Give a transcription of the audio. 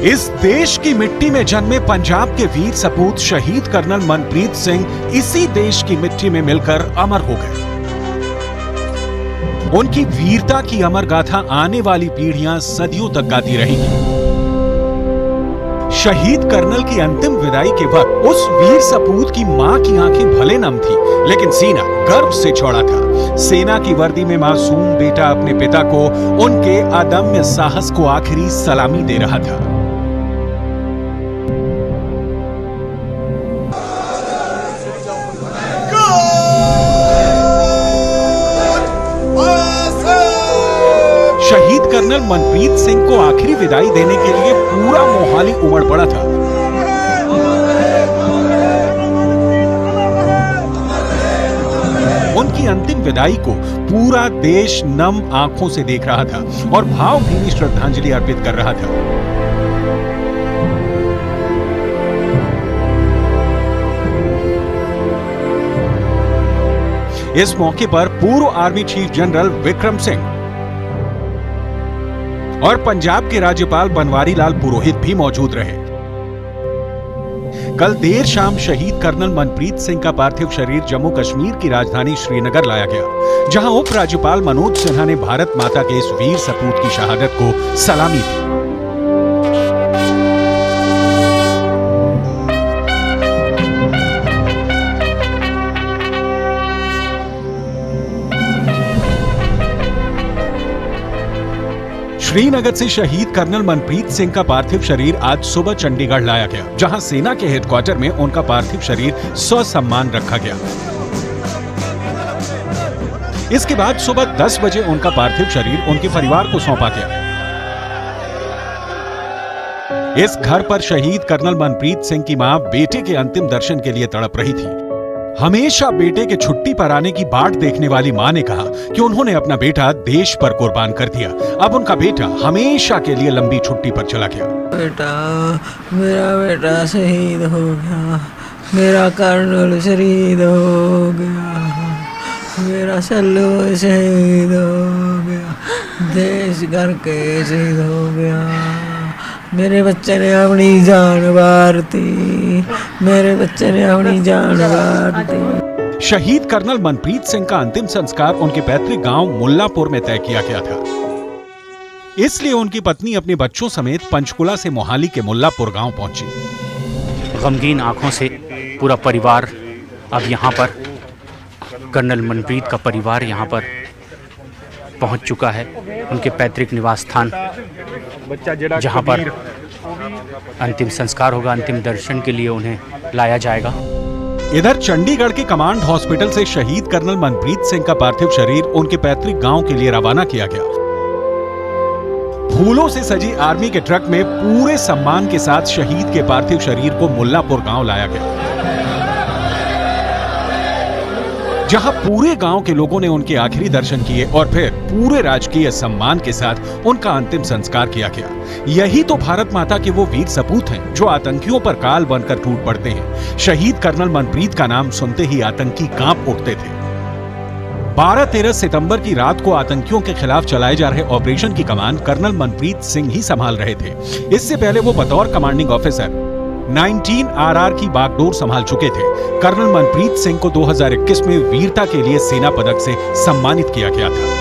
इस देश की मिट्टी में जन्मे पंजाब के वीर सपूत शहीद कर्नल मनप्रीत सिंह इसी देश की मिट्टी में मिलकर अमर हो गए। उनकी वीरता की अमर गाथा आने वाली पीढ़ियां सदियों तक गाती रहेंगी। शहीद कर्नल की अंतिम विदाई के वक्त उस वीर सपूत की मां की आंखें भले नम थी, लेकिन सीना गर्व से चौड़ा था। सेना की वर्दी में मासूम बेटा अपने पिता को उनके अदम्य साहस को आखिरी सलामी दे रहा था। शहीद कर्नल मनप्रीत सिंह को आखिरी विदाई देने के लिए पूरा मोहाली उमड़ पड़ा था। उनकी अंतिम विदाई को पूरा देश नम आंखों से देख रहा था और भावभीनी श्रद्धांजलि अर्पित कर रहा था। इस मौके पर पूर्व army chief general Vikram Singh और पंजाब के राज्यपाल बनवारी लाल पुरोहित भी मौजूद रहे। कल देर शाम शहीद कर्नल मनप्रीत सिंह का पार्थिव शरीर जम्मू कश्मीर की राजधानी श्रीनगर लाया गया, जहां उप राज्यपाल मनोज सिन्हा ने भारत माता के इस वीर सपूत की शहादत को सलामी दी। श्रीनगर से शहीद कर्नल मनप्रीत सिंह का पार्थिव शरीर आज सुबह चंडीगढ़ लाया गया, जहां सेना के हेडक्वार्टर में उनका पार्थिव शरीर ससम्मान रखा गया। इसके बाद सुबह 10 बजे उनका पार्थिव शरीर उनके परिवार को सौंपा गया। इस घर पर शहीद कर्नल मनप्रीत सिंह की मां बेटे के अंतिम दर्शन के लिए तड़प रही थी। हमेशा बेटे के छुट्टी पर आने की बाट देखने वाली मां ने कहा कि उन्होंने अपना बेटा देश पर कुर्बान कर दिया। अब उनका बेटा हमेशा के लिए लंबी छुट्टी पर चला गया। मेरा बेटा शहीद हो गया, मेरा कर्नल शहीद हो गया, मेरा सल्लू शहीद हो गया, देश करके शहीद हो गया। मेरे बच्चे ने अपनी जान वार दी, मेरे बच्चे ने अपनी जान वार दी। शहीद कर्नल मनप्रीत सिंह का अंतिम संस्कार उनके पैतृक गांव मुल्लापुर में तय किया गया था। इसलिए उनकी पत्नी अपने बच्चों समेत पंचकुला से मोहाली के मुल्लापुर गांव पहुंची। गमगीन आंखों से पूरा परिवार अब यहाँ पर, कर्नल मनप्रीत का परिवार यहाँ पर पहुंच चुका है। उनके पैतृक निवास स्थान जहां पर अंतिम संस्कार होगा, अंतिम दर्शन के लिए उन्हें लाया जाएगा। इधर चंडीगढ़ के कमांड हॉस्पिटल से शहीद कर्नल मनप्रीत सिंह का पार्थिव शरीर उनके पैतृक गांव के लिए रवाना किया गया। फूलों से सजी आर्मी के ट्रक में पूरे सम्मान के साथ शहीद के पार्थिव शरीर को मुल्लापुर गांव लाया गया, जहां पूरे गांव के लोगों ने उनके आखिरी दर्शन किए और फिर पूरे राजकीय सम्मान के साथ उनका अंतिम संस्कार किया गया। यही तो भारत माता के वो वीर सपूत हैं जो आतंकियों पर काल बनकर टूट पड़ते हैं। शहीद कर्नल मनप्रीत का नाम सुनते ही आतंकी कांप उठते थे। 12-13 सितंबर की रात को आतंकियों के खिलाफ चलाए जा रहे ऑपरेशन की कमान कर्नल मनप्रीत सिंह ही संभाल रहे थे। इससे पहले वो बतौर कमांडिंग ऑफिसर 19 RR की बागडोर संभाल चुके थे। कर्नल मनप्रीत सिंह को 2021 में वीरता के लिए सेना पदक से सम्मानित किया गया था।